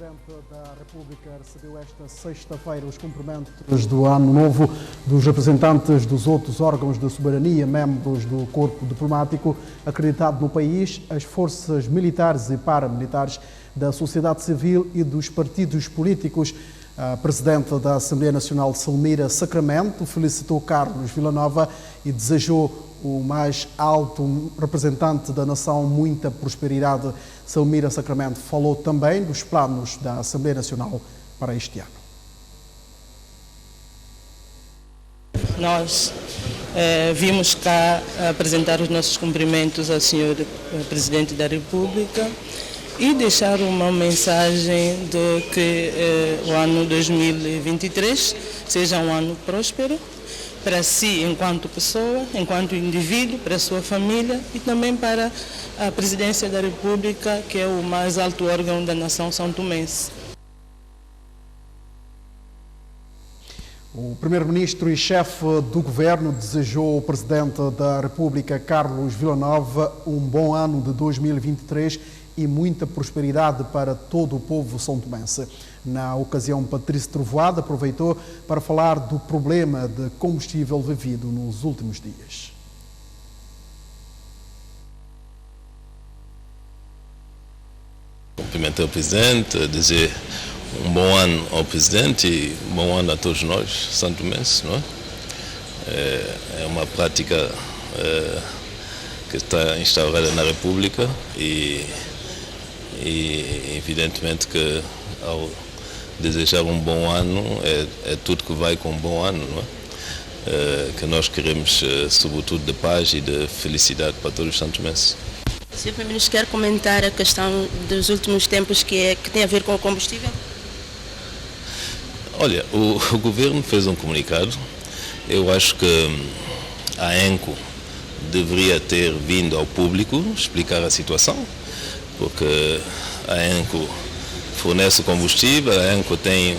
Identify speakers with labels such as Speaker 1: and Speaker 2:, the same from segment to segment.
Speaker 1: Presidente da República recebeu esta sexta-feira os cumprimentos do Ano Novo dos representantes dos outros órgãos de soberania, membros do corpo diplomático acreditado no país, as forças militares e paramilitares, da sociedade civil e dos partidos políticos. A Presidente da Assembleia Nacional, Selmira Sacramento, felicitou Carlos Villanova e desejou o mais alto representante da nação muita prosperidade. Selmira Sacramento falou também dos planos da Assembleia Nacional para este ano.
Speaker 2: Nós vimos cá apresentar os nossos cumprimentos ao Sr. Presidente da República e deixar uma mensagem de que o ano 2023 seja um ano próspero para si enquanto pessoa, enquanto indivíduo, para a sua família e também para a Presidência da República, que é o mais alto órgão da nação são-tomense.
Speaker 1: O Primeiro-Ministro e chefe do Governo desejou ao Presidente da República, Carlos Villanova, um bom ano de 2023 e muita prosperidade para todo o povo são-tomense. Na ocasião, Patrício Trovoada aproveitou para falar do problema de combustível vivido nos últimos dias.
Speaker 3: Cumprimentar o Presidente, dizer um bom ano ao Presidente e um bom ano a todos nós, santomenses, não é? É uma prática que está instaurada na República e evidentemente que ao desejar um bom ano é tudo que vai com um bom ano, não é? Que nós queremos sobretudo de paz e de felicidade para todos os santomenses.
Speaker 4: O Sr. Primeiro-Ministro quer comentar a questão dos últimos tempos que tem a ver com o combustível?
Speaker 3: Olha, o Governo fez um comunicado. Eu acho que a ANCO deveria ter vindo ao público explicar a situação, porque a ANCO fornece combustível, a ANCO tem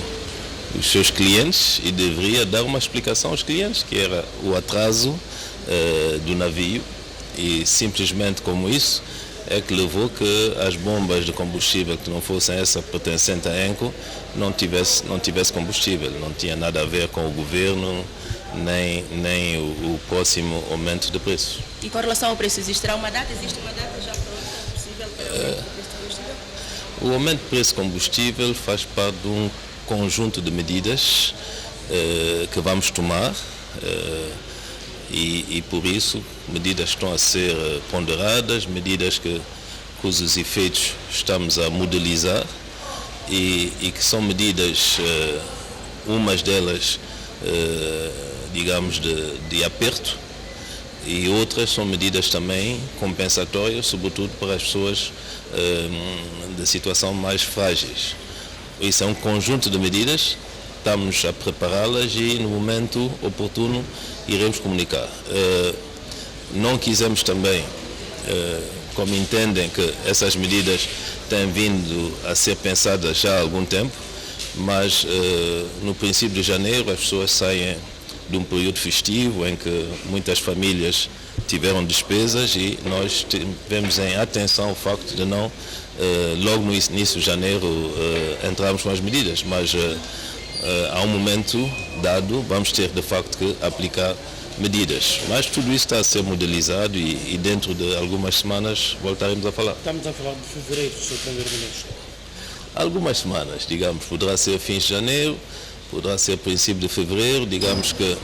Speaker 3: os seus clientes e deveria dar uma explicação aos clientes, que era o atraso do navio, e simplesmente como isso é que levou que as bombas de combustível que não fossem essa pertencente à ANCO não tivesse combustível. Não tinha nada a ver com o Governo, nem o próximo aumento de preços.
Speaker 4: E com relação ao preço, existirá uma data? Existe uma data já pronta possível para o aumento do preço do combustível?
Speaker 3: O aumento do preço do combustível faz parte de um conjunto de medidas que vamos tomar e por isso medidas estão a ser ponderadas, medidas cujos efeitos estamos a modelizar e que são medidas, umas delas digamos de aperto, e outras são medidas também compensatórias, sobretudo para as pessoas de situação mais frágeis. Isso é um conjunto de medidas, estamos a prepará-las e no momento oportuno iremos comunicar. Não quisemos também, como entendem que essas medidas têm vindo a ser pensadas já há algum tempo, mas no princípio de janeiro as pessoas saem de um período festivo em que muitas famílias tiveram despesas e nós tivemos em atenção o facto de não, logo no início de janeiro, entrarmos com as medidas, mas a um momento dado vamos ter de facto que aplicar medidas. Mas tudo isso está a ser modelizado e dentro de algumas semanas voltaremos a falar.
Speaker 5: Estamos a falar de fevereiro, Sr. Primeiro-Ministro.
Speaker 3: Algumas semanas, digamos, poderá ser fins de janeiro, poderá ser princípio de fevereiro, digamos que,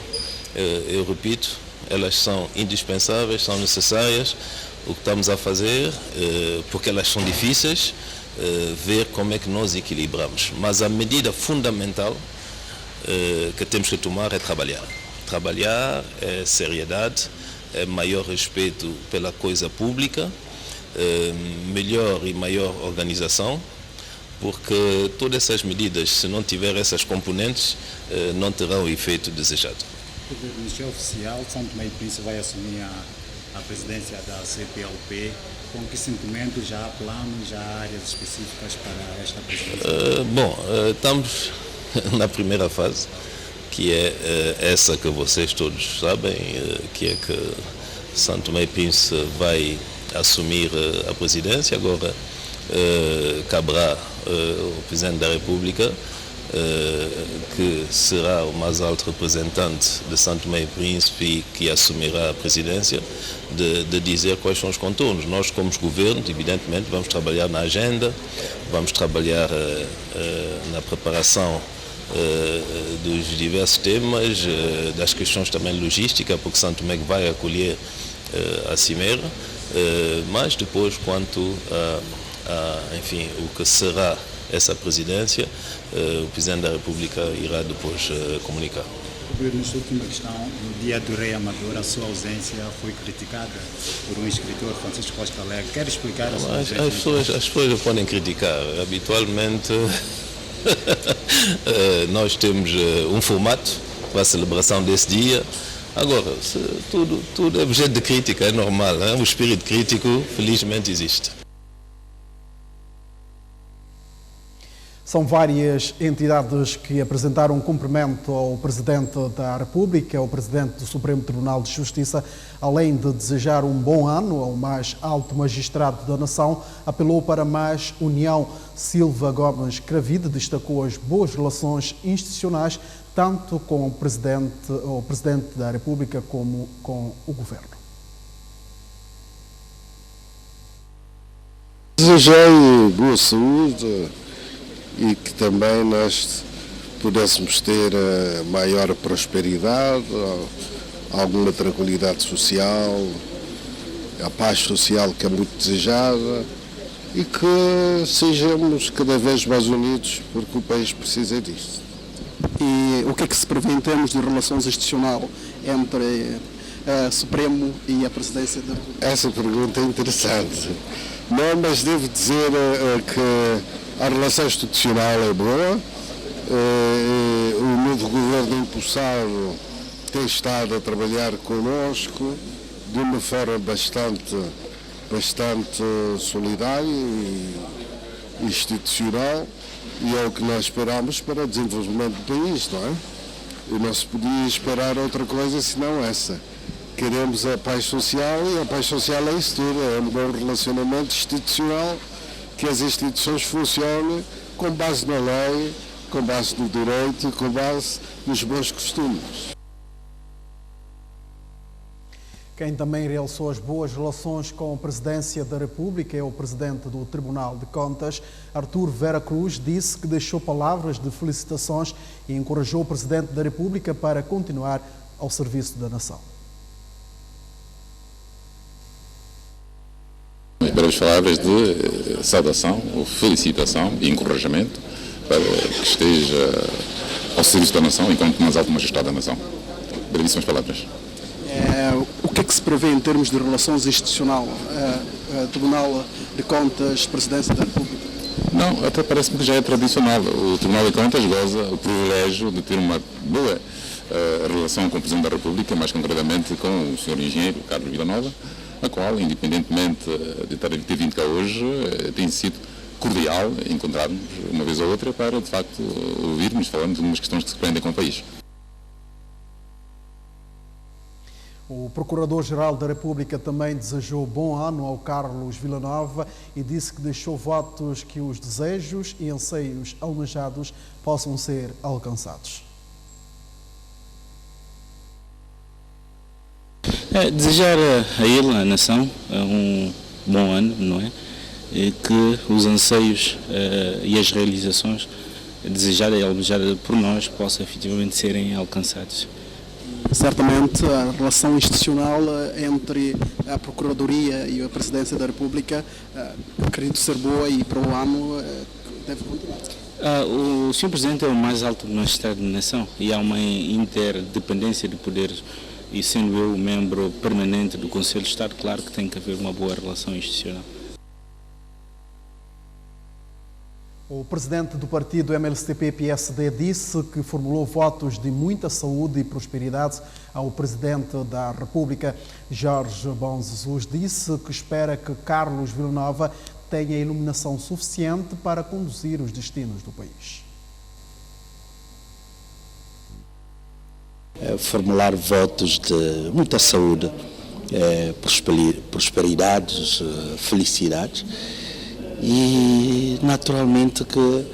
Speaker 3: eu repito, elas são indispensáveis, são necessárias, o que estamos a fazer, porque elas são difíceis, ver como é que nós equilibramos. Mas a medida fundamental que temos que tomar é trabalhar. Trabalhar é seriedade, é maior respeito pela coisa pública, melhor e maior organização, porque todas essas medidas, se não tiver essas componentes, não terão o efeito desejado.
Speaker 6: O Primeiro-Ministro oficial, São Tomé e Príncipe, vai assumir a presidência da CPLP. Com que sentimento já há planos, já há áreas específicas para esta presidência?
Speaker 3: Estamos na primeira fase, que é essa que vocês todos sabem, que é que São Tomé e Príncipe vai assumir a presidência. Agora caberá ao Presidente da República, que será o mais alto representante de São Tomé e Príncipe e que assumirá a presidência, de dizer quais são os contornos. Nós, como governo, evidentemente, vamos trabalhar na agenda, vamos trabalhar na preparação dos diversos temas, das questões também logística, porque São Tomé vai acolher a Cimeira, mas depois, quanto enfim, o que será essa presidência, o Presidente da República irá depois comunicar.
Speaker 6: Nesta última questão, no dia do Rei Amador, a sua ausência foi criticada por um escritor, Francisco Costa Alegre. Quer explicar a sua ausência?
Speaker 3: As pessoas podem criticar. Habitualmente, nós temos um formato para a celebração desse dia. Agora, tudo é objeto de crítica, é normal. O espírito crítico, felizmente, existe.
Speaker 1: São várias entidades que apresentaram um cumprimento ao Presidente da República, ao Presidente do Supremo Tribunal de Justiça, além de desejar um bom ano ao mais alto magistrado da nação, apelou para mais união. Silva Gomes Cravide destacou as boas relações institucionais, tanto com o Presidente da República como com o Governo.
Speaker 7: Desejei boa saúde e que também nós pudéssemos ter maior prosperidade, alguma tranquilidade social, a paz social que é muito desejada e que sejamos cada vez mais unidos, porque o país precisa disso.
Speaker 1: E o que é que se prevê em termos de relações institucional entre Supremo e a Presidência da República?
Speaker 7: Essa pergunta é interessante. Não, mas devo dizer que a relação institucional é boa, o novo governo impulsado tem estado a trabalhar connosco de uma forma bastante solidária e institucional, e é o que nós esperamos para o desenvolvimento do país, não é? E não se podia esperar outra coisa senão essa. Queremos a paz social, e a paz social é isso tudo, é um bom relacionamento institucional, que as instituições funcionem com base na lei, com base no direito, com base nos bons costumes.
Speaker 1: Quem também realçou as boas relações com a Presidência da República é o Presidente do Tribunal de Contas, Artur Vera Cruz, disse que deixou palavras de felicitações e encorajou o Presidente da República para continuar ao serviço da nação.
Speaker 8: As breves palavras de saudação, felicitação e encorajamento para que esteja ao serviço da nação enquanto mais alto magistrado da nação. Brevíssimas palavras.
Speaker 1: O que é que se prevê em termos de relações institucional, Tribunal de Contas, Presidência da República?
Speaker 8: Não, até parece-me que já é tradicional. O Tribunal de Contas goza o privilégio de ter uma boa relação com o Presidente da República, mais concretamente com o Sr. Engenheiro Carlos Villanova, a qual, independentemente de ter vindo cá hoje, tem sido cordial encontrarmos uma vez ou outra para, de facto, ouvirmos, falarmos de umas questões que se prendem com o país.
Speaker 1: O Procurador-Geral da República também desejou bom ano ao Carlos Villanova e disse que deixou votos que os desejos e anseios almejados possam ser alcançados.
Speaker 9: Desejar a ele, à nação, um bom ano, não é? E que os anseios e as realizações desejadas e almejadas por nós possam efetivamente serem alcançados.
Speaker 1: Certamente a relação institucional entre a Procuradoria e a Presidência da República acredito ser boa e para o ano deve continuar.
Speaker 9: O Sr. Presidente é o mais alto magistrado da nação e há uma interdependência de poderes. E sendo eu membro permanente do Conselho de Estado, claro que tem que haver uma boa relação institucional.
Speaker 1: O presidente do partido MLSTP-PSD disse que formulou votos de muita saúde e prosperidade ao presidente da República. Jorge Bom Jesus disse que espera que Carlos Villanova tenha iluminação suficiente para conduzir os destinos do país.
Speaker 10: Formular votos de muita saúde, prosperidades, felicidades e naturalmente que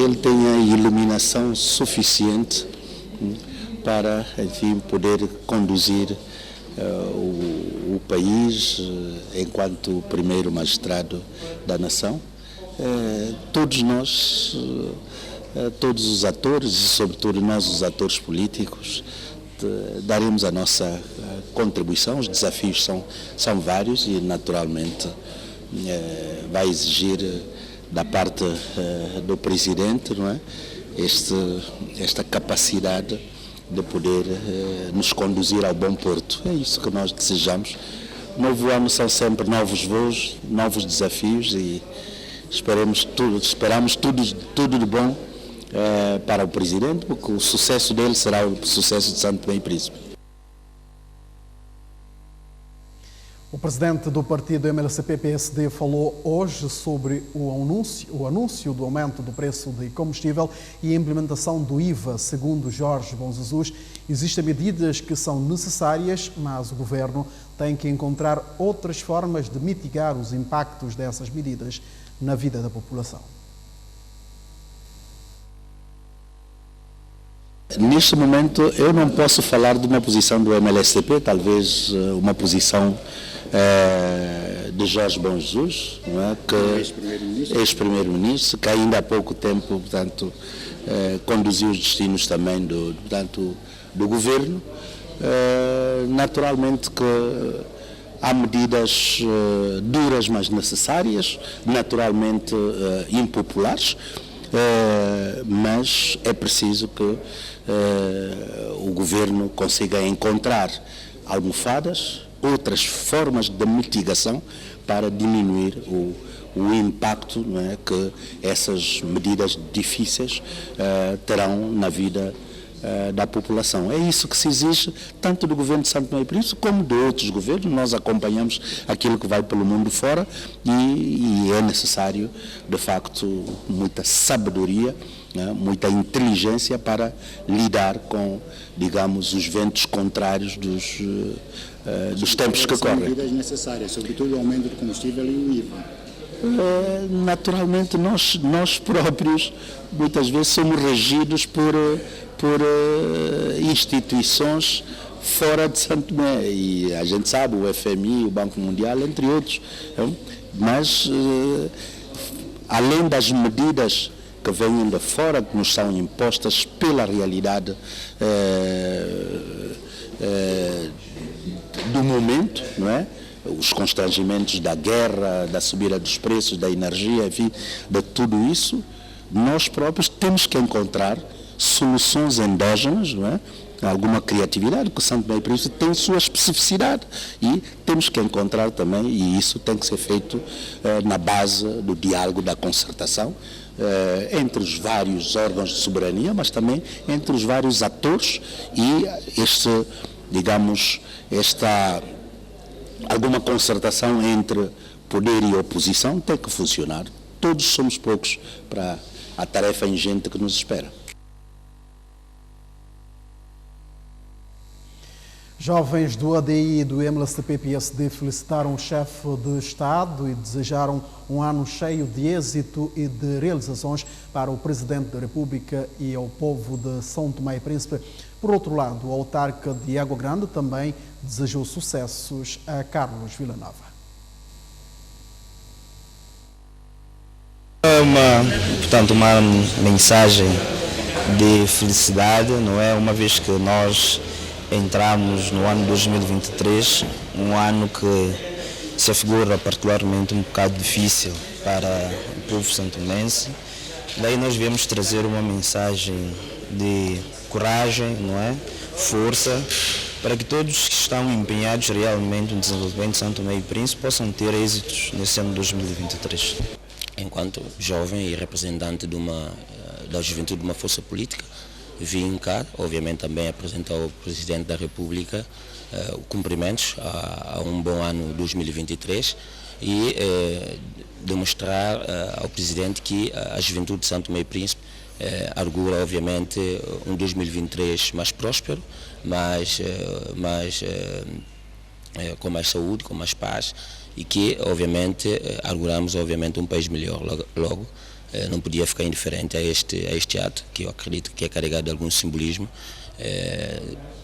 Speaker 10: ele tenha iluminação suficiente para, enfim, poder conduzir o país enquanto primeiro magistrado da nação. Todos nós, todos os atores, e sobretudo nós os atores políticos, daremos a nossa contribuição. Os desafios são vários e naturalmente vai exigir da parte do Presidente, não é? Esta capacidade de poder nos conduzir ao bom porto. É isso que nós desejamos. Novo ano são sempre novos voos, novos desafios e esperamos tudo de bom para o Presidente, porque o sucesso dele será o sucesso de Santo Tomé e Príncipe.
Speaker 1: O presidente do partido MLCP-PSD falou hoje sobre o anúncio do aumento do preço de combustível e a implementação do IVA. Segundo Jorge Bom Jesus, existem medidas que são necessárias, mas o governo tem que encontrar outras formas de mitigar os impactos dessas medidas na vida da população.
Speaker 10: Neste momento, eu não posso falar de uma posição do MLSTP, talvez uma posição de Jorge Bom Jesus, não é? Que ex-primeiro-ministro, que ainda há pouco tempo, portanto, conduziu os destinos também do governo. Naturalmente que há medidas duras, mas necessárias, naturalmente impopulares, mas é preciso que o governo consiga encontrar almofadas, outras formas de mitigação para diminuir o impacto, não é, que essas medidas difíceis terão na vida da população. É isso que se exige tanto do governo de Santo Tomé e Príncipe como de outros governos. Nós acompanhamos aquilo que vai pelo mundo fora e é necessário, de facto, muita sabedoria, né, muita inteligência para lidar com, digamos, os ventos contrários dos tempos que correm.
Speaker 6: Medidas necessárias, sobretudo o aumento do combustível e o IVA.
Speaker 10: Naturalmente, nós próprios, muitas vezes, somos regidos por instituições fora de Santo Tomé, e a gente sabe, o FMI, o Banco Mundial, entre outros. Mas, além das medidas que vêm de fora, que nos são impostas pela realidade do momento, não é? Os constrangimentos da guerra, da subida dos preços, da energia, enfim, de tudo isso, nós próprios temos que encontrar soluções endógenas, não é? Alguma criatividade, porque Santo Tomé e Príncipe tem sua especificidade e temos que encontrar também, e isso tem que ser feito na base do diálogo, da concertação, entre os vários órgãos de soberania, mas também entre os vários atores e alguma concertação entre poder e oposição tem que funcionar. Todos somos poucos para a tarefa ingente que nos espera.
Speaker 1: Jovens do ADI e do MLSTP-PSD felicitaram o chefe de Estado e desejaram um ano cheio de êxito e de realizações para o Presidente da República e ao povo de São Tomé e Príncipe. Por outro lado, o autarca de Água Grande também desejou sucessos a Carlos Villanova.
Speaker 11: É uma mensagem de felicidade, não é? Uma vez que nós entramos no ano 2023, um ano que se afigura particularmente um bocado difícil para o povo santomense. Daí nós viemos trazer uma mensagem de coragem, não é? Força, para que todos que estão empenhados realmente no desenvolvimento de Santo Tomé e Príncipe possam ter êxitos nesse ano de 2023.
Speaker 12: Enquanto jovem e representante da juventude de uma força política, vim cá, obviamente também apresentar ao Presidente da República cumprimentos a um bom ano 2023 e demonstrar ao Presidente que a juventude de Santo Tomé e Príncipe argura, obviamente, um 2023 mais próspero, mais com mais saúde, com mais paz e que, obviamente, auguramos um país melhor. Logo, não podia ficar indiferente a este ato, que eu acredito que é carregado de algum simbolismo,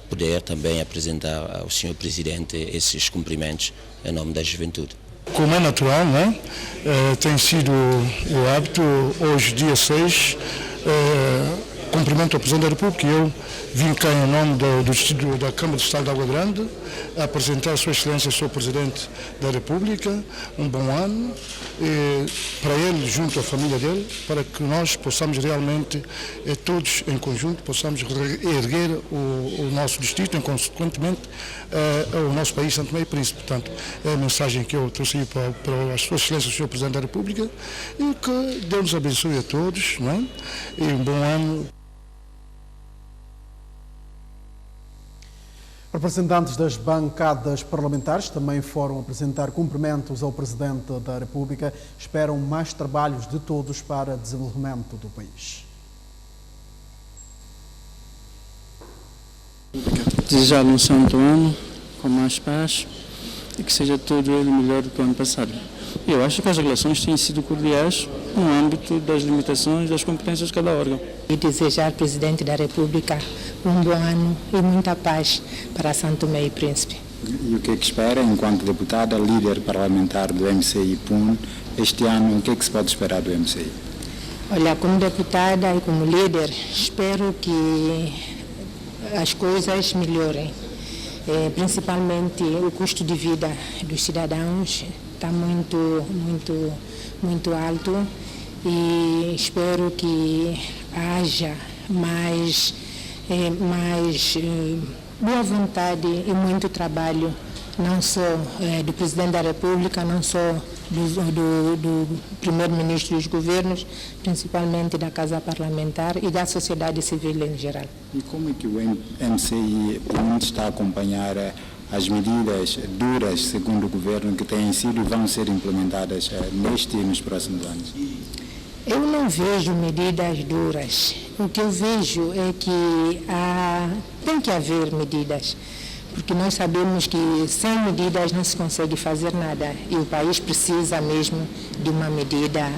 Speaker 12: poder também apresentar ao Sr. Presidente esses cumprimentos em nome da juventude.
Speaker 5: Como é natural, né? Tem sido o hábito, hoje, dia 6, cumprimento ao Presidente da República. Eu vim cá em nome da Câmara de Estado de Água Grande apresentar a Sua Excelência, Sr. Presidente da República, um bom ano para ele, junto à família dele, para que nós possamos realmente, todos em conjunto, possamos erguer o nosso distrito e, consequentemente, o nosso país, Santo Tomé e Príncipe. Portanto, é a mensagem que eu trouxe para a Sua Excelência, Sr. Presidente da República, e que Deus nos abençoe a todos, não é? E um bom ano.
Speaker 1: Representantes das bancadas parlamentares também foram apresentar cumprimentos ao Presidente da República. Esperam mais trabalhos de todos para o desenvolvimento do país.
Speaker 13: Desejar um santo ano com mais paz e que seja tudo ele melhor do que o ano passado. Eu acho que as relações têm sido cordiais no âmbito das limitações das competências de cada órgão.
Speaker 14: E desejar ao Presidente da República um bom ano e muita paz para Santo Tomé e Príncipe.
Speaker 6: E o que é que espera, enquanto deputada, líder parlamentar do MCI PUN, este ano, o que é que se pode esperar do MCI?
Speaker 14: Olha, como deputada e como líder, espero que as coisas melhorem. Principalmente o custo de vida dos cidadãos está muito alto e espero que haja mais boa vontade e muito trabalho, não só do Presidente da República, não só do Primeiro-Ministro dos governos, principalmente da Casa Parlamentar e da sociedade civil em geral.
Speaker 6: E como é que o MCI está a acompanhar as medidas duras, segundo o governo, que têm sido e vão ser implementadas neste e nos próximos anos?
Speaker 14: Eu não vejo medidas duras. O que eu vejo é que tem que haver medidas, porque nós sabemos que sem medidas não se consegue fazer nada e o país precisa mesmo de uma medida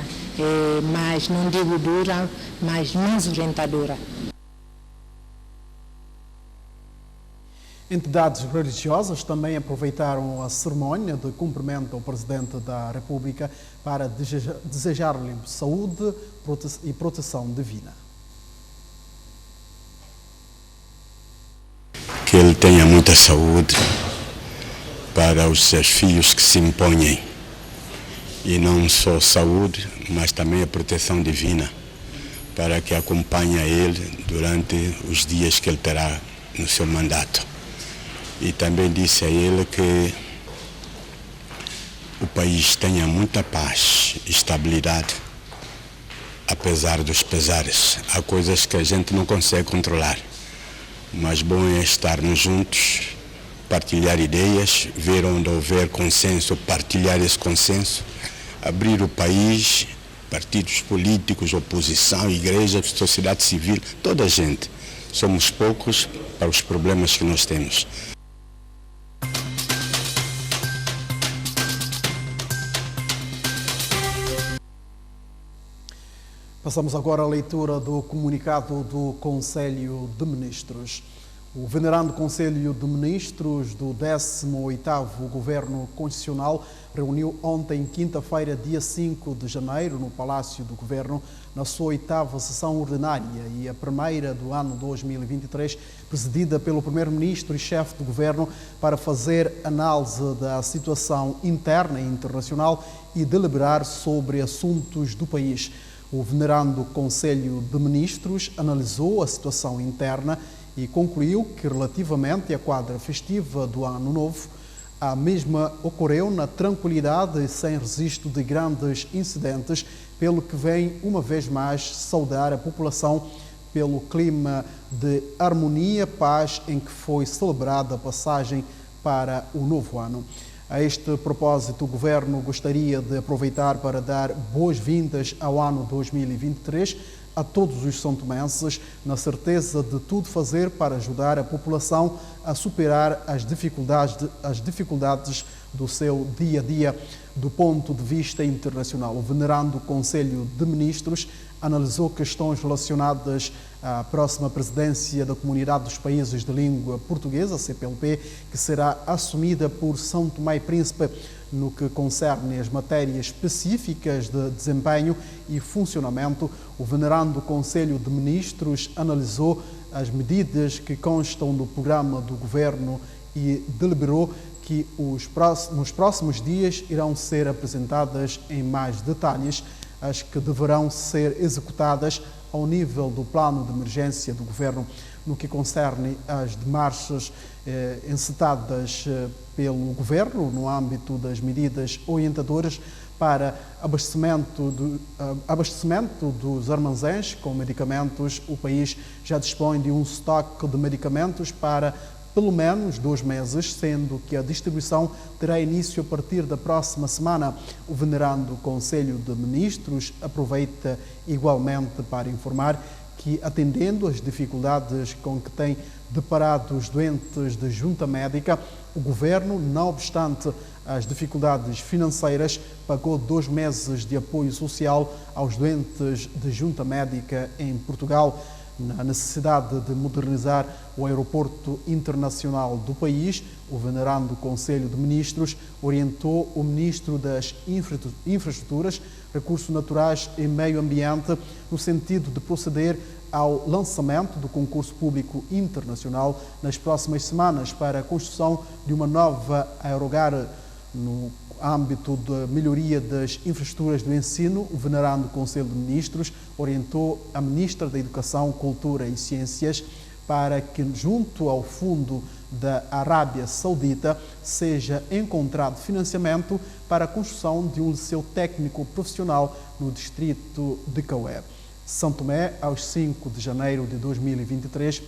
Speaker 14: mais, não digo dura, mas mais orientadora.
Speaker 1: Entidades religiosas também aproveitaram a cerimónia de cumprimento ao Presidente da República para desejar-lhe saúde e proteção divina.
Speaker 15: Que ele tenha muita saúde para os desafios que se impõem. E não só saúde, mas também a proteção divina, para que acompanhe a ele durante os dias que ele terá no seu mandato. E também disse a ele que o país tenha muita paz e estabilidade, apesar dos pesares. Há coisas que a gente não consegue controlar, mas bom é estarmos juntos, partilhar ideias, ver onde houver consenso, partilhar esse consenso, abrir o país, partidos políticos, oposição, igreja, sociedade civil, toda a gente. Somos poucos para os problemas que nós temos.
Speaker 1: Passamos agora à leitura do comunicado do Conselho de Ministros. O venerando Conselho de Ministros do 18º Governo Constitucional reuniu ontem, quinta-feira, dia 5 de janeiro, no Palácio do Governo, na sua 8ª sessão ordinária e a primeira do ano 2023, presidida pelo Primeiro-Ministro e chefe do Governo, para fazer análise da situação interna e internacional e deliberar sobre assuntos do país. O venerando Conselho de Ministros analisou a situação interna e concluiu que, relativamente à quadra festiva do Ano Novo, a mesma ocorreu na tranquilidade e sem registro de grandes incidentes, pelo que vem, uma vez mais, saudar a população pelo clima de harmonia, paz em que foi celebrada a passagem para o novo ano. A este propósito, o Governo gostaria de aproveitar para dar boas-vindas ao ano 2023 a todos os santomenses, na certeza de tudo fazer para ajudar a população a superar as dificuldades do seu dia a dia. Do ponto de vista internacional, o venerando Conselho de Ministros analisou questões relacionadas à próxima presidência da Comunidade dos Países de Língua Portuguesa, CPLP, que será assumida por São Tomé e Príncipe. No que concerne as matérias específicas de desempenho e funcionamento, o venerando Conselho de Ministros analisou as medidas que constam do programa do Governo e deliberou que nos próximos dias irão ser apresentadas em mais detalhes as que deverão ser executadas ao nível do plano de emergência do Governo. No que concerne às demarches encetadas pelo Governo no âmbito das medidas orientadoras para abastecimento dos armazéns com medicamentos, o país já dispõe de um estoque de medicamentos para pelo menos 2 meses, sendo que a distribuição terá início a partir da próxima semana. O venerando Conselho de Ministros aproveita igualmente para informar que, atendendo às dificuldades com que têm deparado os doentes de junta médica, o Governo, não obstante as dificuldades financeiras, pagou 2 meses de apoio social aos doentes de junta médica em Portugal. Na necessidade de modernizar o aeroporto internacional do país, o venerando Conselho de Ministros orientou o Ministro das Infraestruturas, Recursos Naturais e Meio Ambiente no sentido de proceder ao lançamento do concurso público internacional nas próximas semanas para a construção de uma nova aerogar. No âmbito da melhoria das infraestruturas do ensino, o venerando Conselho de Ministros orientou a Ministra da Educação, Cultura e Ciências para que, junto ao Fundo da Arábia Saudita, seja encontrado financiamento para a construção de um liceu técnico profissional no distrito de Caué. São Tomé, aos 5 de janeiro de 2023,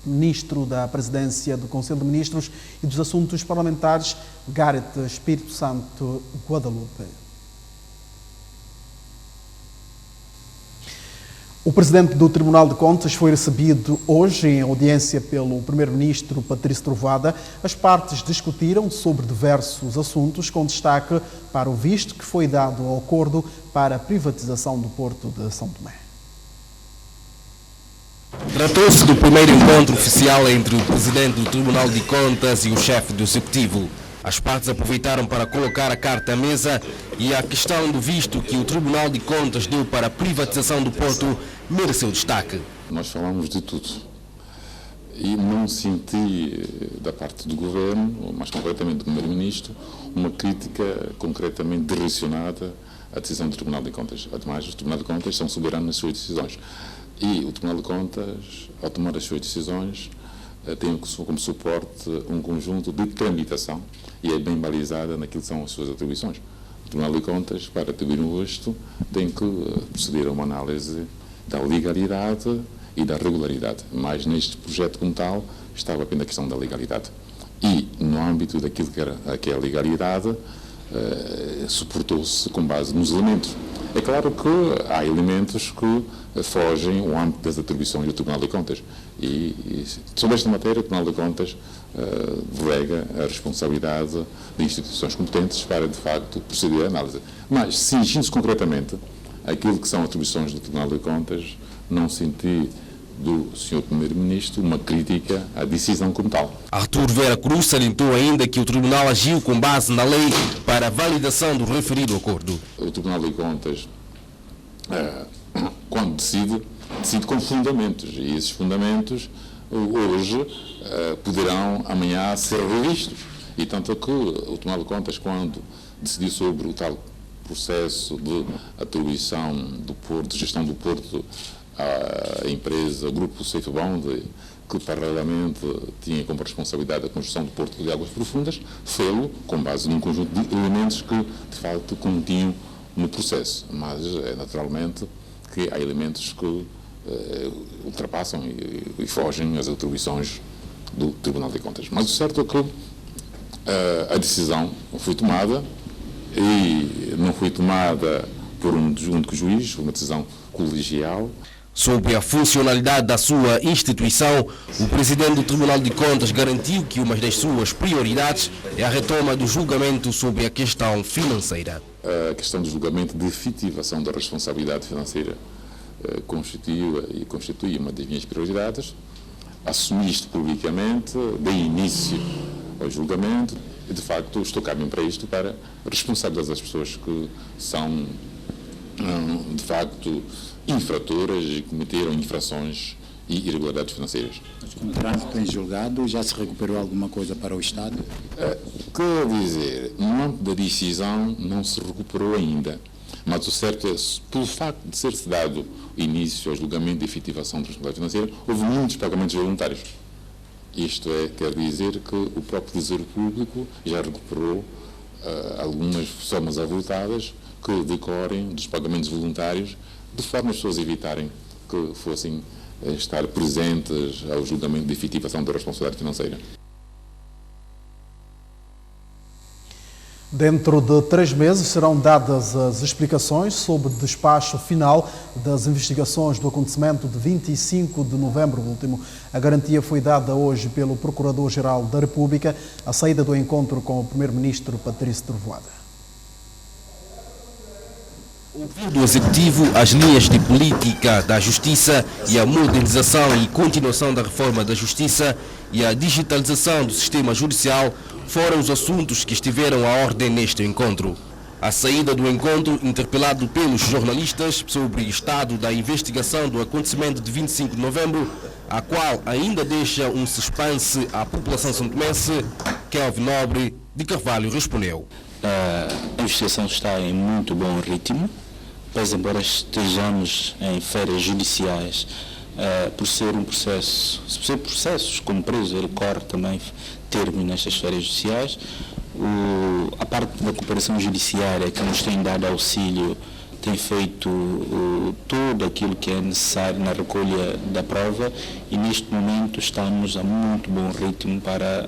Speaker 1: Ministro da Presidência do Conselho de Ministros e dos Assuntos Parlamentares, Gareth Espírito Santo Guadalupe. O Presidente do Tribunal de Contas foi recebido hoje em audiência pelo Primeiro-Ministro Patrício Trovoada. As partes discutiram sobre diversos assuntos, com destaque para o visto que foi dado ao acordo para a privatização do Porto de São Tomé.
Speaker 16: Tratou-se do primeiro encontro oficial entre o Presidente do Tribunal de Contas e o chefe do Executivo. As partes aproveitaram para colocar a carta à mesa e a questão do visto que o Tribunal de Contas deu para a privatização do Porto mereceu destaque.
Speaker 8: Nós falamos de tudo e não senti da parte do Governo, mais concretamente do Primeiro-Ministro, uma crítica concretamente direcionada à decisão do Tribunal de Contas. Ademais, o Tribunal de Contas são soberanos nas suas decisões. E o Tribunal de Contas, ao tomar as suas decisões, tem como suporte um conjunto de tramitação e é bem balizada naquilo que são as suas atribuições. O Tribunal de Contas, para atribuir um visto, tem que proceder a uma análise da legalidade e da regularidade. Mas neste projeto como tal, estava apenas a questão da legalidade. E, no âmbito daquilo que é a legalidade, suportou-se com base nos elementos. É claro que há elementos que fogem ao âmbito das atribuições do Tribunal de Contas e sobre esta matéria o Tribunal de Contas delega a responsabilidade de instituições competentes para, de facto, proceder à análise. Mas, cingindo-se concretamente aquilo que são atribuições do Tribunal de Contas, não senti do Sr. Primeiro-Ministro uma crítica à decisão como tal.
Speaker 16: Artur Vera Cruz salientou ainda que o Tribunal agiu com base na lei para a validação do referido acordo.
Speaker 8: O Tribunal de Contas, quando decide com fundamentos, e esses fundamentos hoje poderão amanhã ser revistos. E tanto que o Tribunal de Contas, quando decidiu sobre o tal processo de atribuição do Porto, de gestão do Porto, a empresa, o grupo Safebond, que paralelamente tinha como responsabilidade a construção do Porto de Águas Profundas, fê-lo com base num conjunto de elementos que, de facto, continham no processo. Mas, naturalmente, que há elementos que ultrapassam e fogem às atribuições do Tribunal de Contas. Mas o certo é que a decisão foi tomada e não foi tomada por um único juiz, uma decisão colegial.
Speaker 16: Sobre a funcionalidade da sua instituição, o presidente do Tribunal de Contas garantiu que uma das suas prioridades é a retoma do julgamento sobre a questão financeira.
Speaker 8: A questão do julgamento de efetivação da responsabilidade financeira constitui uma das minhas prioridades. Assumi isto publicamente, dei início ao julgamento e, de facto, estou cá mesmo para isto, para responsabilizar as pessoas que são, de facto, infratoras e cometeram infrações e irregularidades financeiras.
Speaker 6: Mas como o trânsito tem julgado, já se recuperou alguma coisa para o Estado?
Speaker 8: Quer dizer, no âmbito da decisão não se recuperou ainda, mas o certo é, pelo facto de ser-se dado início ao julgamento de efetivação da responsabilidade financeira, houve muitos pagamentos voluntários. Isto quer dizer que o próprio Tesouro Público já recuperou algumas somas avultadas que decorrem dos pagamentos voluntários, de forma as pessoas evitarem que fossem estar presentes ao julgamento de efetivação da responsabilidade financeira.
Speaker 1: Dentro de 3 meses serão dadas as explicações sobre o despacho final das investigações do acontecimento de 25 de novembro último. A garantia foi dada hoje pelo Procurador-Geral da República, à saída do encontro com o Primeiro-Ministro Patrício Trovoada.
Speaker 16: Ouvindo o Executivo, as linhas de política da Justiça e a modernização e continuação da reforma da Justiça e a digitalização do sistema judicial foram os assuntos que estiveram à ordem neste encontro. À saída do encontro, interpelado pelos jornalistas sobre o estado da investigação do acontecimento de 25 de novembro, a qual ainda deixa um suspense à população santomense, Kelvin Nobre de Carvalho respondeu.
Speaker 10: A investigação está em muito bom ritmo, pois embora estejamos em férias judiciais, por ser um processo, se por ser processos como preso, ele corre também termo nestas férias judiciais. A parte da cooperação judiciária que nos tem dado auxílio tem feito tudo aquilo que é necessário na recolha da prova e neste momento estamos a muito bom ritmo para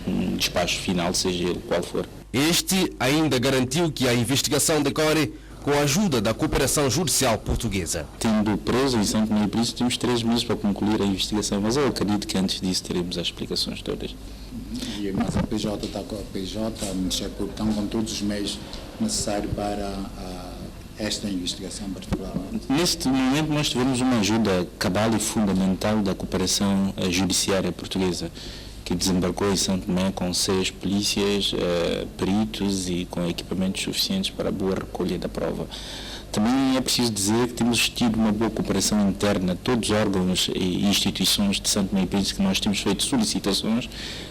Speaker 10: um despacho final, seja ele qual for.
Speaker 16: Este ainda garantiu que a investigação decorre com a ajuda da cooperação judicial portuguesa.
Speaker 10: Tendo preso em Santo Tomé e Príncipe, temos 3 meses para concluir a investigação, mas eu acredito que antes disso teremos as explicações todas.
Speaker 6: Mas a PJ está com a PJ, o Ministério Público estão com todos os meios necessários para esta investigação particular?
Speaker 10: Neste momento nós tivemos uma ajuda cabal e fundamental da cooperação judiciária portuguesa, que desembarcou em Santo Tomé com 6 polícias, peritos e com equipamentos suficientes para a boa recolha da prova. Também é preciso dizer que temos tido uma boa cooperação interna, todos os órgãos e instituições de Santo Tomé e Príncipe que nós temos feito solicitações,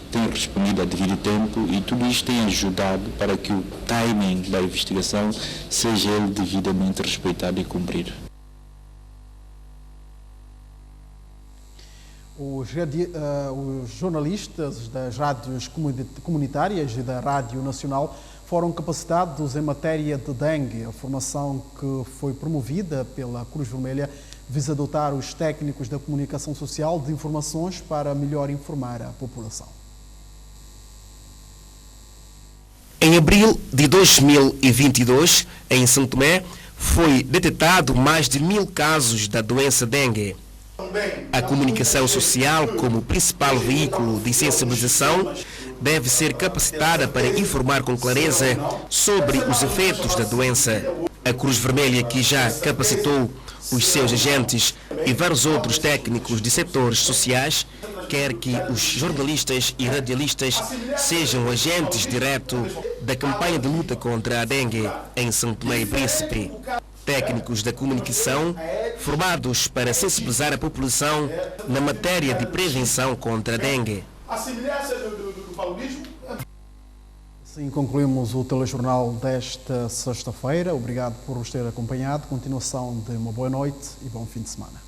Speaker 10: têm respondido a devido tempo e tudo isto tem ajudado para que o timing da investigação seja ele devidamente respeitado e cumprido.
Speaker 1: Os jornalistas das rádios comunitárias e da Rádio Nacional foram capacitados em matéria de dengue. A formação que foi promovida pela Cruz Vermelha visa dotar os técnicos da comunicação social de informações para melhor informar a população.
Speaker 16: Em abril de 2022, em São Tomé, foi detectado mais de 1000 casos da doença dengue. A comunicação social, como principal veículo de sensibilização, deve ser capacitada para informar com clareza sobre os efeitos da doença. A Cruz Vermelha, que já capacitou os seus agentes e vários outros técnicos de setores sociais, quer que os jornalistas e radialistas sejam agentes diretos da campanha de luta contra a dengue em São Tomé e Príncipe. Técnicos da comunicação formados para sensibilizar a população na matéria de prevenção contra a dengue.
Speaker 1: Assim concluímos o telejornal desta sexta-feira. Obrigado por nos ter acompanhado. Continuação de uma boa noite e bom fim de semana.